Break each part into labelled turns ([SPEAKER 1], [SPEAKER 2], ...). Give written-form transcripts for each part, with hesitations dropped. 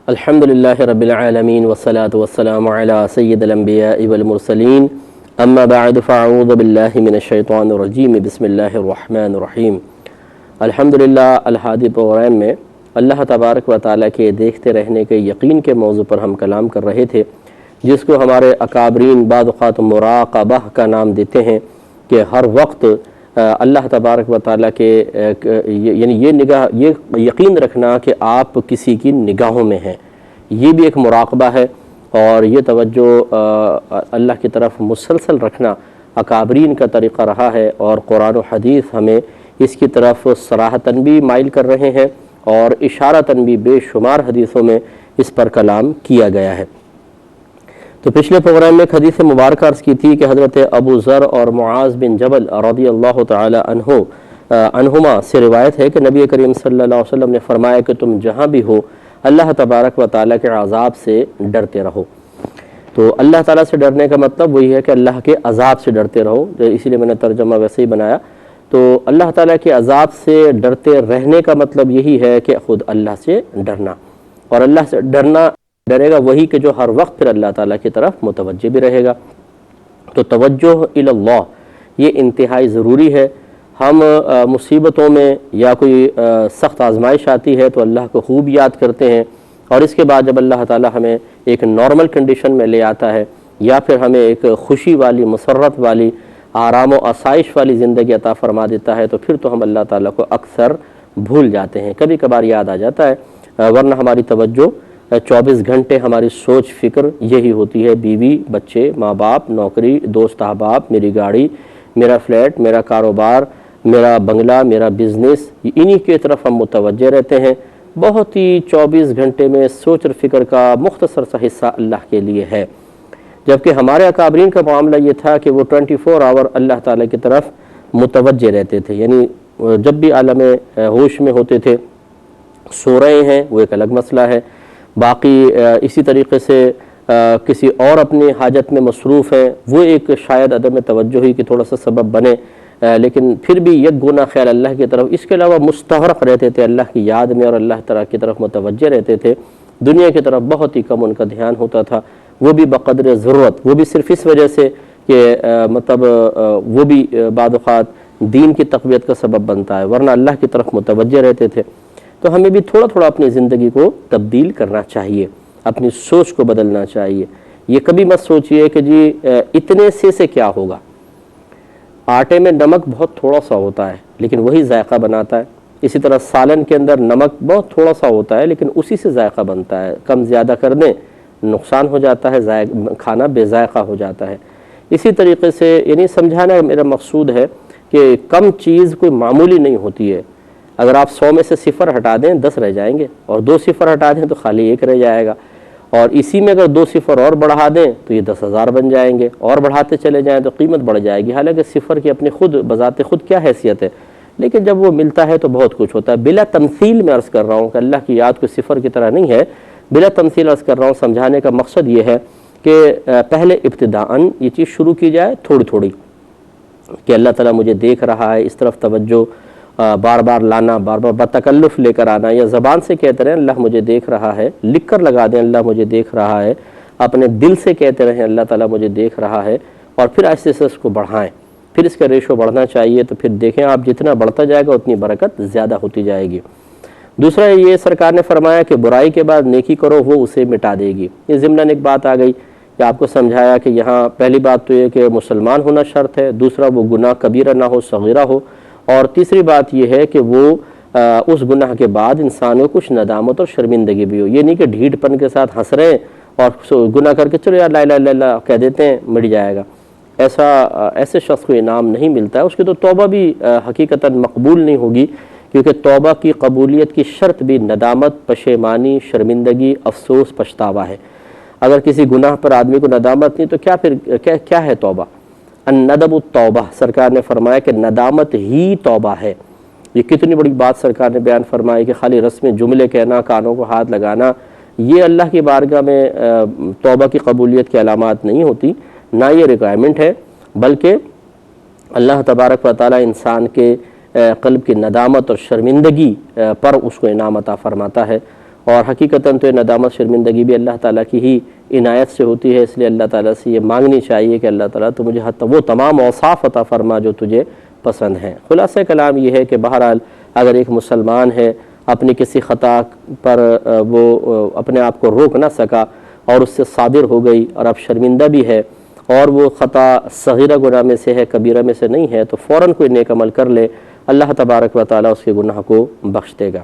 [SPEAKER 1] الحمدللہ رب العالمین والصلاة والسلام علی سید الانبیاء والمرسلین اما بعد فاعوذ باللہ من الشیطان الرجیم بسم اللہ الرحمن الرحیم۔ الحمدللہ الہادی پروگرام میں اللہ تبارک و تعالیٰ کے دیکھتے رہنے کے یقین کے موضوع پر ہم کلام کر رہے تھے، جس کو ہمارے اکابرین بعض اوقات مراقبہ کا نام دیتے ہیں کہ ہر وقت اللہ تبارک و تعالیٰ کے یعنی یہ یقین رکھنا کہ آپ کسی کی نگاہوں میں ہیں، یہ بھی ایک مراقبہ ہے۔ اور یہ توجہ اللہ کی طرف مسلسل رکھنا اکابرین کا طریقہ رہا ہے، اور قرآن و حدیث ہمیں اس کی طرف صراحتاً بھی مائل کر رہے ہیں اور اشارتاً بھی بے شمار حدیثوں میں اس پر کلام کیا گیا ہے۔ تو پچھلے پروگرام میں ایک حدیث مبارکہ عرض کی تھی کہ حضرت ابو ذر اور معاذ بن جبل رضی اللہ تعالی عنہما سے روایت ہے کہ نبی کریم صلی اللہ علیہ وسلم نے فرمایا کہ تم جہاں بھی ہو اللہ تبارک و تعالیٰ کے عذاب سے ڈرتے رہو۔ تو اللہ تعالیٰ سے ڈرنے کا مطلب وہی ہے کہ اللہ کے عذاب سے ڈرتے رہو، اسی لیے میں نے ترجمہ ویسے ہی بنایا۔ تو اللہ تعالیٰ کے عذاب سے ڈرتے رہنے کا مطلب یہی ہے کہ خود اللہ سے ڈرنا، اور اللہ سے ڈرے گا وہی کہ جو ہر وقت پھر اللہ تعالیٰ کی طرف متوجہ بھی رہے گا۔ تو توجہ الی اللہ یہ انتہائی ضروری ہے۔ ہم مصیبتوں میں یا کوئی سخت آزمائش آتی ہے تو اللہ کو خوب یاد کرتے ہیں، اور اس کے بعد جب اللہ تعالیٰ ہمیں ایک نارمل کنڈیشن میں لے آتا ہے یا پھر ہمیں ایک خوشی والی، مسرت والی، آرام و آسائش والی زندگی عطا فرما دیتا ہے تو پھر تو ہم اللہ تعالیٰ کو اکثر بھول جاتے ہیں، کبھی کبھار یاد آ جاتا ہے، ورنہ ہماری توجہ 24 گھنٹے ہماری سوچ فکر یہی ہوتی ہے، بیوی، بچے، ماں باپ، نوکری، دوست احباب، میری گاڑی، میرا فلیٹ، میرا کاروبار، میرا بنگلہ، میرا بزنس، انہی کی طرف ہم متوجہ رہتے ہیں۔ بہت ہی 24 گھنٹے میں سوچ اور فکر کا مختصر سا حصہ اللہ کے لیے ہے، جبکہ ہمارے اکابرین کا معاملہ یہ تھا کہ وہ 24 آور اللہ تعالیٰ کی طرف متوجہ رہتے تھے، یعنی جب بھی عالم ہوش میں ہوتے تھے، سو رہے ہیں وہ ایک الگ مسئلہ ہے، باقی اسی طریقے سے کسی اور اپنی حاجت میں مصروف ہیں، وہ ایک شاید عدم توجہ ہی کی تھوڑا سا سبب بنے، لیکن پھر بھی یک گنا خیال اللہ کی طرف، اس کے علاوہ مستغرق رہتے تھے اللہ کی یاد میں اور اللہ تعالیٰ کی طرف متوجہ رہتے تھے۔ دنیا کی طرف بہت ہی کم ان کا دھیان ہوتا تھا، وہ بھی بقدر ضرورت، وہ بھی صرف اس وجہ سے کہ مطلب وہ بھی بعض اوقات دین کی تقویت کا سبب بنتا ہے، ورنہ اللہ کی طرف متوجہ رہتے تھے۔ تو ہمیں بھی تھوڑا تھوڑا اپنی زندگی کو تبدیل کرنا چاہیے، اپنی سوچ کو بدلنا چاہیے۔ یہ کبھی مت سوچئے کہ جی اتنے سے کیا ہوگا۔ آٹے میں نمک بہت تھوڑا سا ہوتا ہے لیکن وہی ذائقہ بناتا ہے، اسی طرح سالن کے اندر نمک بہت تھوڑا سا ہوتا ہے لیکن اسی سے ذائقہ بنتا ہے، کم زیادہ کر دیں نقصان ہو جاتا ہے، کھانا بے ذائقہ ہو جاتا ہے۔ اسی طریقے سے یعنی سمجھانا میرا مقصود ہے کہ کم چیز کوئی معمولی نہیں ہوتی ہے، اگر آپ 100 میں سے 0 ہٹا دیں 10 رہ جائیں گے، اور 2 0 ہٹا دیں تو خالی 1 رہ جائے گا، اور اسی میں اگر 2 0 اور بڑھا دیں تو یہ 10,000 بن جائیں گے، اور بڑھاتے چلے جائیں تو قیمت بڑھ جائے گی، حالانکہ 0 کی اپنی خود بذات خود کیا حیثیت ہے، لیکن جب وہ ملتا ہے تو بہت کچھ ہوتا ہے۔ بلا تمثیل میں عرض کر رہا ہوں کہ اللہ کی یاد کوئی 0 کی طرح نہیں ہے، بلا تمثیل عرض کر رہا ہوں، سمجھانے کا مقصد یہ ہے کہ پہلے ابتداءً یہ چیز شروع کی جائے تھوڑی تھوڑی، کہ اللہ تعالیٰ مجھے دیکھ رہا ہے، اس طرف توجہ بار بار لانا، بار بار بتکلف لے کر آنا، یا زبان سے کہتے رہیں اللہ مجھے دیکھ رہا ہے، لکھ کر لگا دیں اللہ مجھے دیکھ رہا ہے، اپنے دل سے کہتے رہیں اللہ تعالیٰ مجھے دیکھ رہا ہے، اور پھر آہستہ سے اس کو بڑھائیں، پھر اس کا ریشو بڑھنا چاہیے، تو پھر دیکھیں آپ جتنا بڑھتا جائے گا اتنی برکت زیادہ ہوتی جائے گی۔ دوسرا یہ سرکار نے فرمایا کہ برائی کے بعد نیکی کرو، وہ اسے مٹا دے گی۔ یہ ضمناً ایک بات آ گئی کہ آپ کو سمجھایا کہ یہاں پہلی بات تو یہ کہ مسلمان ہونا شرط ہے، دوسرا وہ گناہ کبیرہ نہ ہو، صغیرہ ہو، اور تیسری بات یہ ہے کہ وہ اس گناہ کے بعد انسان کو کچھ ندامت اور شرمندگی بھی ہو، یہ نہیں کہ ڈھیٹ پن کے ساتھ ہنس رہے ہیں اور گناہ کر کے چلو یار لا الہ الا اللہ کہہ دیتے ہیں مٹ جائے گا، ایسے شخص کو انعام نہیں ملتا ہے، اس کی تو توبہ بھی حقیقتاً مقبول نہیں ہوگی، کیونکہ توبہ کی قبولیت کی شرط بھی ندامت، پشیمانی، شرمندگی، افسوس، پچھتاوا ہے۔ اگر کسی گناہ پر آدمی کو ندامت نہیں تو کیا پھر کیا ہے توبہ؟ الندب التوبہ، سرکار نے فرمایا کہ ندامت ہی توبہ ہے۔ یہ کتنی بڑی بات سرکار نے بیان فرمائی کہ خالی رسم جملے کہنا، کانوں کو ہاتھ لگانا، یہ اللہ کی بارگاہ میں توبہ کی قبولیت کی علامات نہیں ہوتی، نہ یہ ریکوائرمنٹ ہے، بلکہ اللہ تبارک و تعالی انسان کے قلب کی ندامت اور شرمندگی پر اس کو انعام عطا فرماتا ہے، اور حقیقتاً تو یہ ندامت شرمندگی بھی اللہ تعالیٰ کی ہی عنایت سے ہوتی ہے، اس لیے اللہ تعالیٰ سے یہ مانگنی چاہیے کہ اللہ تعالیٰ تو مجھے وہ تمام اوصاف عطا فرما جو تجھے پسند ہیں۔ خلاصہ کلام یہ ہے کہ بہرحال اگر ایک مسلمان ہے اپنی کسی خطا پر وہ اپنے آپ کو روک نہ سکا اور اس سے صادر ہو گئی اور اب شرمندہ بھی ہے اور وہ خطا صغیرہ گناہ میں سے ہے، کبیرہ میں سے نہیں ہے، تو فوراً کوئی نیک عمل کر لے، اللہ تبارک و تعالیٰ اس کے گناہ کو بخش دے گا۔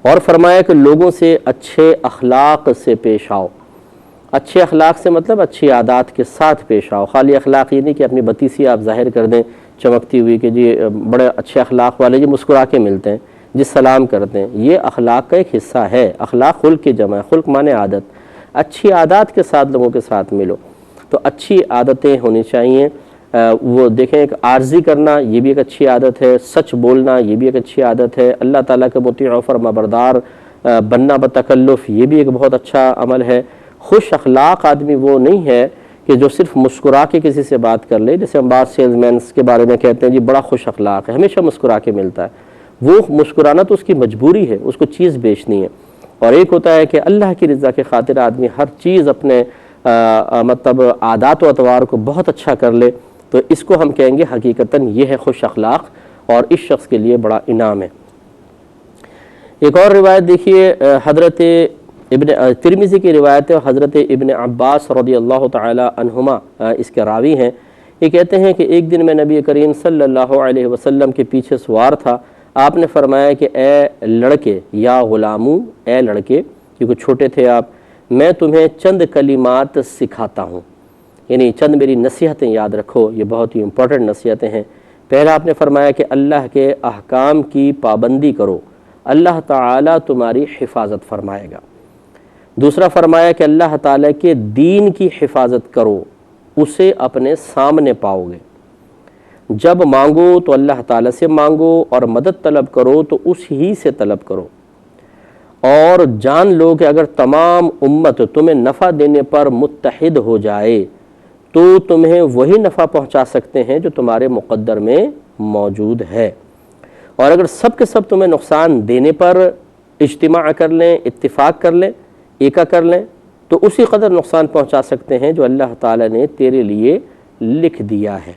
[SPEAKER 1] اور فرمایا کہ لوگوں سے اچھے اخلاق سے پیش آؤ۔ اچھے اخلاق سے مطلب اچھی عادات کے ساتھ پیش آؤ۔ خالی اخلاق یہ نہیں کہ اپنی بتیسی آپ ظاہر کر دیں چمکتی ہوئی کہ جی بڑے اچھے اخلاق والے جی مسکرا کے ملتے ہیں، جی سلام کرتے ہیں، یہ اخلاق کا ایک حصہ ہے۔ اخلاق خلق کی جمع ہے، خلق مانے عادت۔ اچھی عادات کے ساتھ لوگوں کے ساتھ ملو، تو اچھی عادتیں ہونی چاہیے۔ وہ دیکھیں ایک عارضی کرنا یہ بھی ایک اچھی عادت ہے، سچ بولنا یہ بھی ایک اچھی عادت ہے، اللہ تعالیٰ کے مطیع و فرمانبردار بننا بتکلف یہ بھی ایک بہت اچھا عمل ہے۔ خوش اخلاق آدمی وہ نہیں ہے کہ جو صرف مسکرا کے کسی سے بات کر لے، جیسے ہم بعض سیلز مینس کے بارے میں کہتے ہیں جی بڑا خوش اخلاق ہے، ہمیشہ مسکرا کے ملتا ہے۔ وہ مسکرانا تو اس کی مجبوری ہے، اس کو چیز بیچنی ہے۔ اور ایک ہوتا ہے کہ اللہ کی رضا کے خاطر آدمی ہر چیز اپنے مطلب عادات و اطوار کو بہت اچھا کر لے، تو اس کو ہم کہیں گے حقیقتاً یہ ہے خوش اخلاق، اور اس شخص کے لیے بڑا انعام ہے۔ ایک اور روایت دیکھیے، حضرت ابن ترمذی کی روایت ہے، حضرت ابن عباس رضی اللہ تعالی عنہما اس کے راوی ہیں۔ یہ کہتے ہیں کہ ایک دن میں نبی کریم صلی اللہ علیہ وسلم کے پیچھے سوار تھا، آپ نے فرمایا کہ اے لڑکے یا غلامو، اے لڑکے، کیونکہ چھوٹے تھے آپ، میں تمہیں چند کلمات سکھاتا ہوں، یعنی چند میری نصیحتیں یاد رکھو، یہ بہت ہی امپورٹنٹ نصیحتیں ہیں۔ پہلا آپ نے فرمایا کہ اللہ کے احکام کی پابندی کرو، اللہ تعالیٰ تمہاری حفاظت فرمائے گا۔ دوسرا فرمایا کہ اللہ تعالیٰ کے دین کی حفاظت کرو، اسے اپنے سامنے پاؤ گے۔ جب مانگو تو اللہ تعالیٰ سے مانگو، اور مدد طلب کرو تو اس ہی سے طلب کرو، اور جان لو کہ اگر تمام امت تمہیں نفع دینے پر متحد ہو جائے تو تمہیں وہی نفع پہنچا سکتے ہیں جو تمہارے مقدر میں موجود ہے، اور اگر سب کے سب تمہیں نقصان دینے پر اجتماع کر لیں، اتفاق کر لیں، ایکا کر لیں، تو اسی قدر نقصان پہنچا سکتے ہیں جو اللہ تعالیٰ نے تیرے لیے لکھ دیا ہے۔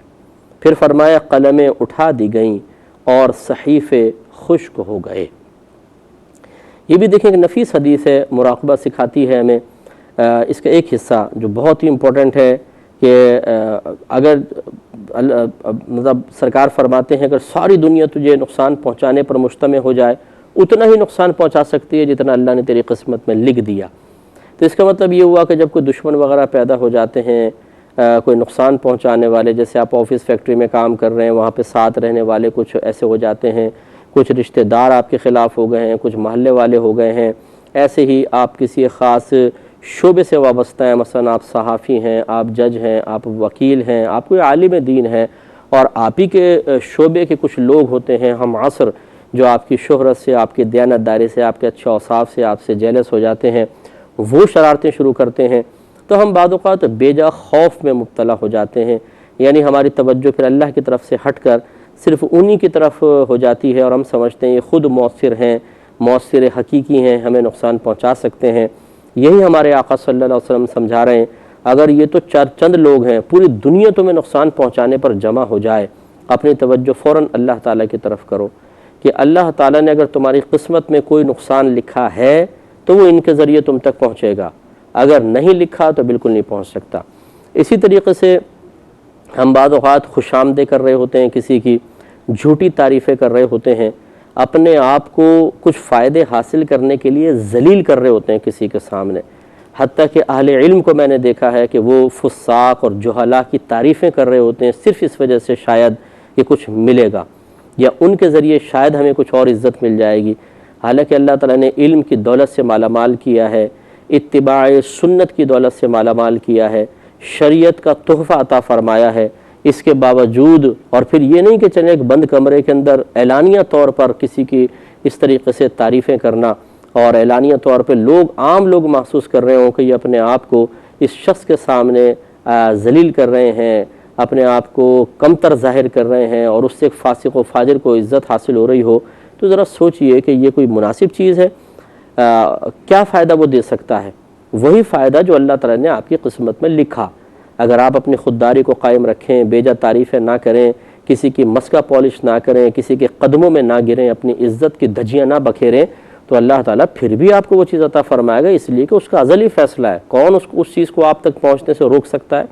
[SPEAKER 1] پھر فرمایا قلمیں اٹھا دی گئیں اور صحیفے خشک ہو گئے۔ یہ بھی دیکھیں کہ نفیس حدیث ہے، مراقبہ سکھاتی ہے ہمیں۔ اس کا ایک حصہ جو بہت ہی امپورٹنٹ ہے کہ اگر مطلب سرکار فرماتے ہیں اگر ساری دنیا تجھے نقصان پہنچانے پر مجتمع ہو جائے اتنا ہی نقصان پہنچا سکتی ہے جتنا اللہ نے تیری قسمت میں لکھ دیا۔ تو اس کا مطلب یہ ہوا کہ جب کوئی دشمن وغیرہ پیدا ہو جاتے ہیں، کوئی نقصان پہنچانے والے، جیسے آپ آفس فیکٹری میں کام کر رہے ہیں، وہاں پہ ساتھ رہنے والے کچھ ایسے ہو جاتے ہیں، کچھ رشتہ دار آپ کے خلاف ہو گئے ہیں، کچھ محلے والے ہو گئے ہیں، ایسے ہی آپ کسی خاص شعبے سے وابستہ ہیں، مثلا آپ صحافی ہیں، آپ جج ہیں، آپ وکیل ہیں، آپ کوئی عالم دین ہیں، اور آپ ہی کے شعبے کے کچھ لوگ ہوتے ہیں ہم عصر جو آپ کی شہرت سے، آپ کی دیانت داری سے، آپ کے اچھے اوصاف سے آپ سے جیلس ہو جاتے ہیں، وہ شرارتیں شروع کرتے ہیں، تو ہم بعض اوقات بے جا خوف میں مبتلا ہو جاتے ہیں، یعنی ہماری توجہ پھر اللہ کی طرف سے ہٹ کر صرف انہی کی طرف ہو جاتی ہے، اور ہم سمجھتے ہیں یہ خود مؤثر ہیں، مؤثر حقیقی ہیں، ہمیں نقصان پہنچا سکتے ہیں۔ یہی ہمارے آقا صلی اللہ علیہ وسلم سمجھا رہے ہیں، اگر یہ تو چند لوگ ہیں، پوری دنیا تمہیں نقصان پہنچانے پر جمع ہو جائے، اپنی توجہ فوراً اللہ تعالیٰ کی طرف کرو کہ اللہ تعالیٰ نے اگر تمہاری قسمت میں کوئی نقصان لکھا ہے تو وہ ان کے ذریعے تم تک پہنچے گا، اگر نہیں لکھا تو بالکل نہیں پہنچ سکتا۔ اسی طریقے سے ہم بعض اوقات خوش آمدیں کر رہے ہوتے ہیں، کسی کی جھوٹی تعریفیں کر رہے ہوتے ہیں، اپنے آپ کو کچھ فائدے حاصل کرنے کے لیے ذلیل کر رہے ہوتے ہیں کسی کے سامنے، حتیٰ کہ اہل علم کو میں نے دیکھا ہے کہ وہ فساق اور جہلاء کی تعریفیں کر رہے ہوتے ہیں صرف اس وجہ سے شاید کہ کچھ ملے گا یا ان کے ذریعے شاید ہمیں کچھ اور عزت مل جائے گی، حالانکہ اللہ تعالیٰ نے علم کی دولت سے مالا مال کیا ہے، اتباع سنت کی دولت سے مالا مال کیا ہے، شریعت کا تحفہ عطا فرمایا ہے، اس کے باوجود، اور پھر یہ نہیں کہ چلیں ایک بند کمرے کے اندر اعلانیہ طور پر کسی کی اس طریقے سے تعریفیں کرنا، اور اعلانیہ طور پہ عام لوگ محسوس کر رہے ہوں کہ یہ اپنے آپ کو اس شخص کے سامنے ذلیل کر رہے ہیں، اپنے آپ کو کمتر ظاہر کر رہے ہیں، اور اس سے ایک فاسق و فاجر کو عزت حاصل ہو رہی ہو، تو ذرا سوچئے کہ یہ کوئی مناسب چیز ہے۔ کیا فائدہ وہ دے سکتا ہے؟ وہی فائدہ جو اللہ تعالیٰ نے آپ کی قسمت میں لکھا۔ اگر آپ اپنی خودداری کو قائم رکھیں، بیجا تعریفیں نہ کریں، کسی کی مسکہ پالش نہ کریں، کسی کے قدموں میں نہ گریں، اپنی عزت کی دھجیاں نہ بکھیریں، تو اللہ تعالیٰ پھر بھی آپ کو وہ چیز عطا فرمائے گا، اس لیے کہ اس کا ازلی فیصلہ ہے۔ کون اس چیز کو آپ تک پہنچنے سے روک سکتا ہے؟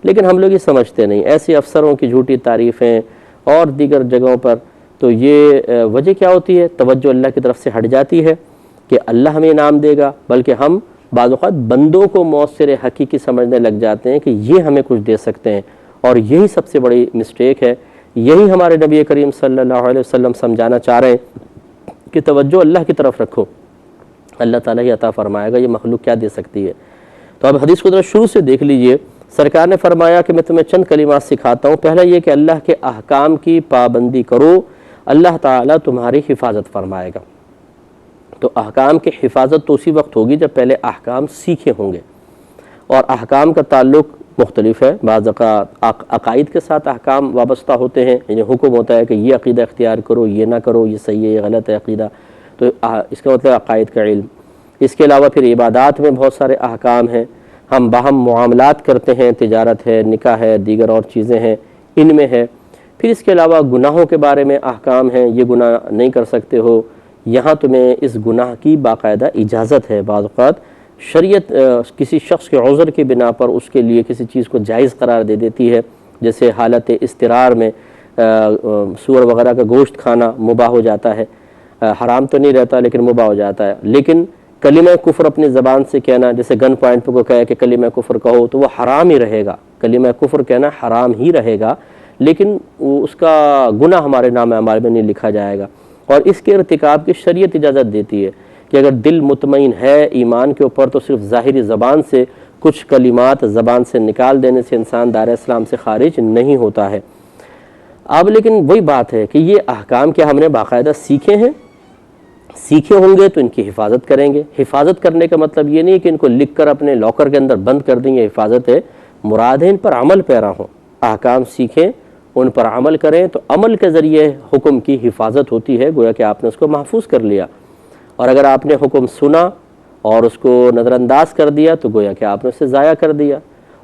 [SPEAKER 1] لیکن ہم لوگ یہ سمجھتے نہیں، ایسے افسروں کی جھوٹی تعریفیں اور دیگر جگہوں پر، تو یہ وجہ کیا ہوتی ہے؟ توجہ اللہ کی طرف سے ہٹ جاتی ہے کہ اللہ ہمیں انعام دے گا، بلکہ ہم بعض اوقات بندوں کو مؤثر حقیقی سمجھنے لگ جاتے ہیں کہ یہ ہمیں کچھ دے سکتے ہیں، اور یہی سب سے بڑی مسٹیک ہے۔ یہی ہمارے نبی کریم صلی اللہ علیہ وسلم سمجھانا چاہ رہے ہیں کہ توجہ اللہ کی طرف رکھو، اللہ تعالیٰ ہی عطا فرمائے گا، یہ مخلوق کیا دے سکتی ہے۔ تو اب حدیث کو ذرا شروع سے دیکھ لیجئے۔ سرکار نے فرمایا کہ میں تمہیں چند کلمات سکھاتا ہوں۔ پہلا یہ کہ اللہ کے احکام کی پابندی کرو، اللہ تعالیٰ تمہاری حفاظت فرمائے گا۔ تو احکام کی حفاظت تو اسی وقت ہوگی جب پہلے احکام سیکھے ہوں گے، اور احکام کا تعلق مختلف ہے۔ بعض عقائد کے ساتھ احکام وابستہ ہوتے ہیں، یعنی حکم ہوتا ہے کہ یہ عقیدہ اختیار کرو، یہ نہ کرو، یہ صحیح ہے، یہ غلط ہے عقیدہ، تو اس کا مطلب عقائد کا علم۔ اس کے علاوہ پھر عبادات میں بہت سارے احکام ہیں، ہم باہم معاملات کرتے ہیں، تجارت ہے، نکاح ہے، دیگر اور چیزیں ہیں، ان میں ہے۔ پھر اس کے علاوہ گناہوں کے بارے میں احکام ہیں، یہ گناہ نہیں کر سکتے ہو، یہاں تمہیں اس گناہ کی باقاعدہ اجازت ہے۔ بعض اوقات شریعت کسی شخص کے عذر کی بنا پر اس کے لیے کسی چیز کو جائز قرار دے دیتی ہے، جیسے حالت اضطرار میں سور وغیرہ کا گوشت کھانا مباح ہو جاتا ہے، حرام تو نہیں رہتا لیکن مباح ہو جاتا ہے۔ لیکن کلمہ کفر اپنی زبان سے کہنا، جیسے گن پوائنٹ پہ کو کہے کہ کلمہ کفر کہو، تو وہ حرام ہی رہے گا، کلمہ کفر کہنا حرام ہی رہے گا، لیکن اس کا گناہ ہمارے نام اعمال میں نہیں لکھا جائے گا۔ اور اس کے ارتکاب کی شریعت اجازت دیتی ہے کہ اگر دل مطمئن ہے ایمان کے اوپر، تو صرف ظاہری زبان سے کچھ کلمات زبان سے نکال دینے سے انسان دائرہ اسلام سے خارج نہیں ہوتا ہے۔ اب لیکن وہی بات ہے کہ یہ احکام کیا ہم نے باقاعدہ سیکھے ہیں؟ سیکھے ہوں گے تو ان کی حفاظت کریں گے۔ حفاظت کرنے کا مطلب یہ نہیں کہ ان کو لکھ کر اپنے لاکر کے اندر بند کر دیں، یہ حفاظت ہے، مراد ہے ان پر عمل پیرا ہوں، احکام سیکھیں، ان پر عمل کریں، تو عمل کے ذریعے حکم کی حفاظت ہوتی ہے، گویا کہ آپ نے اس کو محفوظ کر لیا۔ اور اگر آپ نے حکم سنا اور اس کو نظر انداز کر دیا تو گویا کہ آپ نے اسے ضائع کر دیا،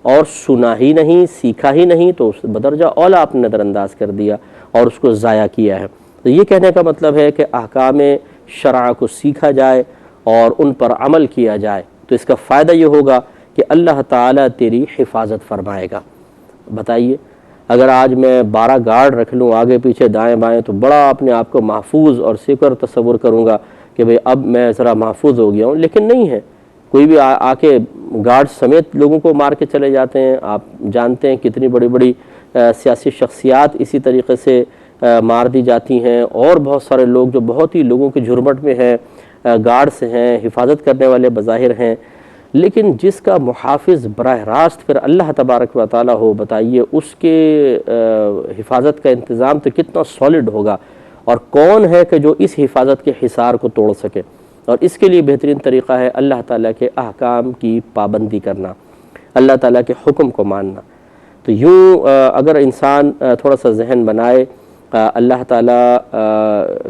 [SPEAKER 1] اور سنا ہی نہیں، سیکھا ہی نہیں، تو اس بدرجہ اولا آپ نے نظر انداز کر دیا اور اس کو ضائع کیا ہے۔ تو یہ کہنے کا مطلب ہے کہ احکام شرع کو سیکھا جائے اور ان پر عمل کیا جائے، تو اس کا فائدہ یہ ہوگا کہ اللہ تعالیٰ تیری حفاظت فرمائے گا۔ بتائیے، اگر آج میں 12 گارڈ رکھ لوں آگے پیچھے دائیں بائیں، تو بڑا اپنے آپ کو محفوظ اور سیکور تصور کروں گا کہ بھئی اب میں ذرا محفوظ ہو گیا ہوں، لیکن نہیں ہے۔ کوئی بھی آ کے گارڈ سمیت لوگوں کو مار کے چلے جاتے ہیں۔ آپ جانتے ہیں کتنی بڑی بڑی سیاسی شخصیات اسی طریقے سے مار دی جاتی ہیں، اور بہت سارے لوگ جو بہت ہی لوگوں کی جھرمٹ میں ہیں، گارڈز ہیں، حفاظت کرنے والے بظاہر ہیں، لیکن جس کا محافظ براہ راست پھر اللہ تبارک و تعالیٰ ہو، بتائیے اس کے حفاظت کا انتظام تو کتنا سالڈ ہوگا، اور کون ہے کہ جو اس حفاظت کے حصار کو توڑ سکے؟ اور اس کے لیے بہترین طریقہ ہے اللہ تعالیٰ کے احکام کی پابندی کرنا، اللہ تعالیٰ کے حکم کو ماننا۔ تو یوں اگر انسان تھوڑا سا ذہن بنائے، اللہ تعالیٰ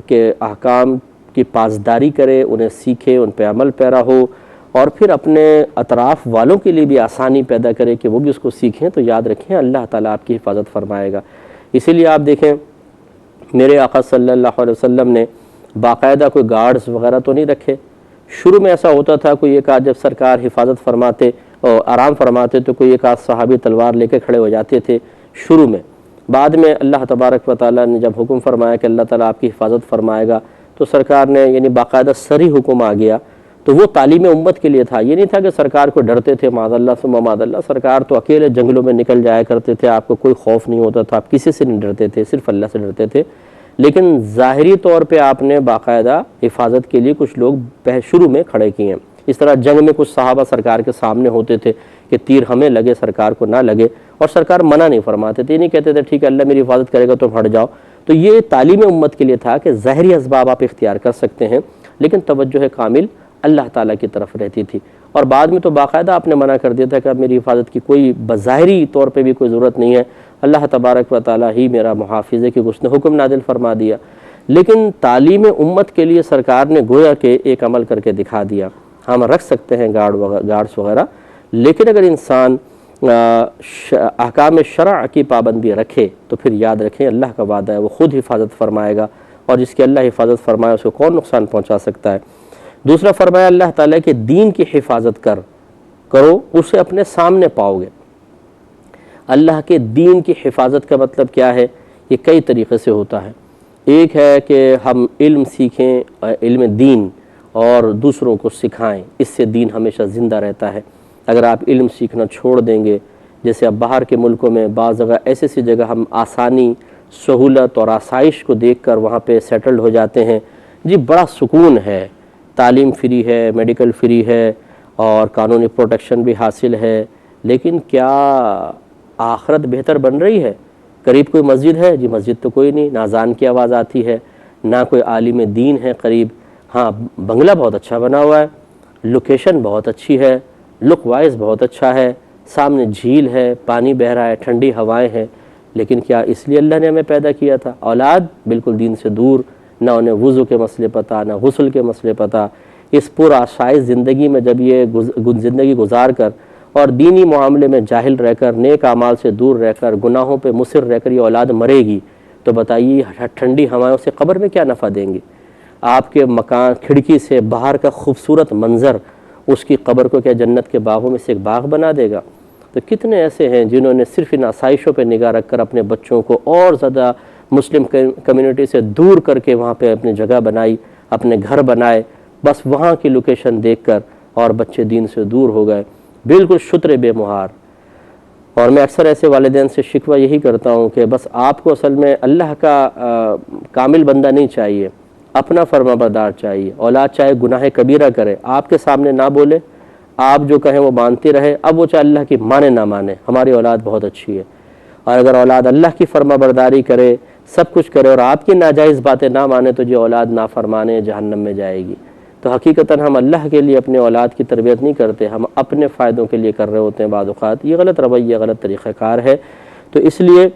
[SPEAKER 1] کے احکام کی پاسداری کرے، انہیں سیکھے، ان پہ عمل پیرا ہو، اور پھر اپنے اطراف والوں کے لیے بھی آسانی پیدا کرے کہ وہ بھی اس کو سیکھیں، تو یاد رکھیں اللہ تعالیٰ آپ کی حفاظت فرمائے گا۔ اسی لیے آپ دیکھیں میرے آقا صلی اللہ علیہ وسلم نے باقاعدہ کوئی گارڈز وغیرہ تو نہیں رکھے۔ شروع میں ایسا ہوتا تھا، کوئی ایک آدھ جب سرکار حفاظت فرماتے اور آرام فرماتے تو کوئی ایک آدھ صحابی تلوار لے کے کھڑے ہو جاتے تھے شروع میں۔ بعد میں اللہ تبارک و تعالیٰ نے جب حکم فرمایا کہ اللہ تعالیٰ آپ کی حفاظت فرمائے گا، تو سرکار نے یعنی باقاعدہ صریح حکم آ گیا۔ تو وہ تعلیم امت کے لیے تھا، یہ نہیں تھا کہ سرکار کو ڈرتے تھے، معاذ اللہ ثم معاذ اللہ، سرکار تو اکیلے جنگلوں میں نکل جایا کرتے تھے، آپ کو کوئی خوف نہیں ہوتا تھا، آپ کسی سے نہیں ڈرتے تھے، صرف اللہ سے ڈرتے تھے۔ لیکن ظاہری طور پہ آپ نے باقاعدہ حفاظت کے لیے کچھ لوگ شروع میں کھڑے کیے ہیں۔ اس طرح جنگ میں کچھ صحابہ سرکار کے سامنے ہوتے تھے کہ تیر ہمیں لگے سرکار کو نہ لگے، اور سرکار منع نہیں فرماتے تھے، نہیں کہتے تھے ٹھیک ہے اللہ میری حفاظت کرے گا تم ہٹ جاؤ۔ تو یہ تعلیم امت کے لیے تھا کہ ظاہری اسباب آپ اختیار کر سکتے ہیں، لیکن توجہ کامل اللہ تعالیٰ کی طرف رہتی تھی۔ اور بعد میں تو باقاعدہ آپ نے منع کر دیا تھا کہ اب میری حفاظت کی کوئی بظاہری طور پہ بھی کوئی ضرورت نہیں ہے، اللہ تبارک و تعالیٰ ہی میرا محافظ ہے، کیونکہ اس نے حکم نازل فرما دیا۔ لیکن تعلیم امت کے لیے سرکار نے گویا کہ ایک عمل کر کے دکھا دیا. ہم رکھ سکتے ہیں گارڈز وغیرہ، لیکن اگر انسان احکام شرع کی پابندی رکھے تو پھر یاد رکھیں اللہ کا وعدہ ہے وہ خود حفاظت فرمائے گا، اور جس کی اللہ حفاظت فرمائے اس کو کون نقصان پہنچا سکتا ہے. دوسرا فرمایا اللہ تعالیٰ کے دین کی حفاظت کرو، اسے اپنے سامنے پاؤ گے. اللہ کے دین کی حفاظت کا مطلب کیا ہے؟ یہ کئی طریقے سے ہوتا ہے. ایک ہے کہ ہم علم سیکھیں، علم دین، اور دوسروں کو سکھائیں، اس سے دین ہمیشہ زندہ رہتا ہے. اگر آپ علم سیکھنا چھوڑ دیں گے، جیسے اب باہر کے ملکوں میں بعض جگہ ایسی جگہ ہم آسانی، سہولت اور آسائش کو دیکھ کر وہاں پہ سیٹلڈ ہو جاتے ہیں. جی بڑا سکون ہے، تعلیم فری ہے، میڈیکل فری ہے، اور قانونی پروٹیکشن بھی حاصل ہے، لیکن کیا آخرت بہتر بن رہی ہے؟ قریب کوئی مسجد ہے؟ جی مسجد تو کوئی نہیں، نہ اذان کی آواز آتی ہے، نہ کوئی عالم دین ہے قریب. ہاں بنگلہ بہت اچھا بنا ہوا ہے، لوکیشن بہت اچھی ہے، لک وائز بہت اچھا ہے، سامنے جھیل ہے، پانی بہہ رہا ہے، ٹھنڈی ہوائیں ہیں، لیکن کیا اس لیے اللہ نے ہمیں پیدا کیا تھا؟ اولاد بالکل دین سے دور، نہ انہیں وضو کے مسئلے پتہ، نہ غسل کے مسئلے پتہ. اس پر آسائش زندگی میں جب یہ زندگی گزار کر اور دینی معاملے میں جاہل رہ کر، نیک اعمال سے دور رہ کر، گناہوں پہ مصر رہ کر یہ اولاد مرے گی، تو بتائیے ٹھنڈی ہوائیں سے قبر میں کیا نفع دیں گی؟ آپ کے مکان کھڑکی سے باہر کا خوبصورت منظر اس کی قبر کو کیا جنت کے باغوں میں سے ایک باغ بنا دے گا؟ تو کتنے ایسے ہیں جنہوں نے صرف ان آسائشوں پہ نگاہ رکھ کر اپنے بچوں کو اور زیادہ مسلم کمیونٹی سے دور کر کے وہاں پہ اپنی جگہ بنائی، اپنے گھر بنائے، بس وہاں کی لوکیشن دیکھ کر، اور بچے دین سے دور ہو گئے، بالکل شتر بے مہار. اور میں اکثر ایسے والدین سے شکوہ یہی کرتا ہوں کہ بس آپ کو اصل میں اللہ کا کامل بندہ نہیں چاہیے، اپنا فرما بردار چاہیے. اولاد چاہے گناہ کبیرہ کرے، آپ کے سامنے نہ بولے، آپ جو کہیں وہ مانتی رہے، اب وہ چاہے اللہ کی مانے نہ مانے، ہماری اولاد بہت اچھی ہے. اور اگر اولاد اللہ کی فرما برداری کرے، سب کچھ کرے، اور آپ کی ناجائز باتیں نہ مانے، تو یہ اولاد نافرمانے جہنم میں جائے گی. تو حقیقتاً ہم اللہ کے لیے اپنے اولاد کی تربیت نہیں کرتے، ہم اپنے فائدوں کے لیے کر رہے ہوتے ہیں بعض اوقات. یہ غلط رویہ، غلط طریقہ کار ہے. تو اس لیے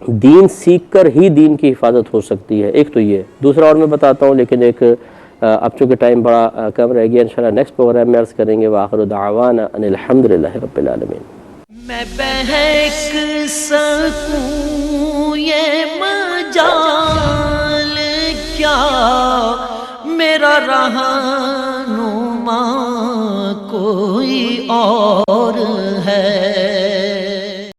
[SPEAKER 1] دین سیکھ کر ہی دین کی حفاظت ہو سکتی ہے. ایک تو یہ، دوسرا اور میں بتاتا ہوں، لیکن ایک اب چونکہ ٹائم بڑا کم رہ گیا، انشاءاللہ نیکسٹ پروگرام میں عرض کریں گے. وآخر دعوانا ان الحمدللہ رب العالمین.
[SPEAKER 2] میں بہک سکوں یہ مجال کیا، میرا رہنما کوئی اور ہے.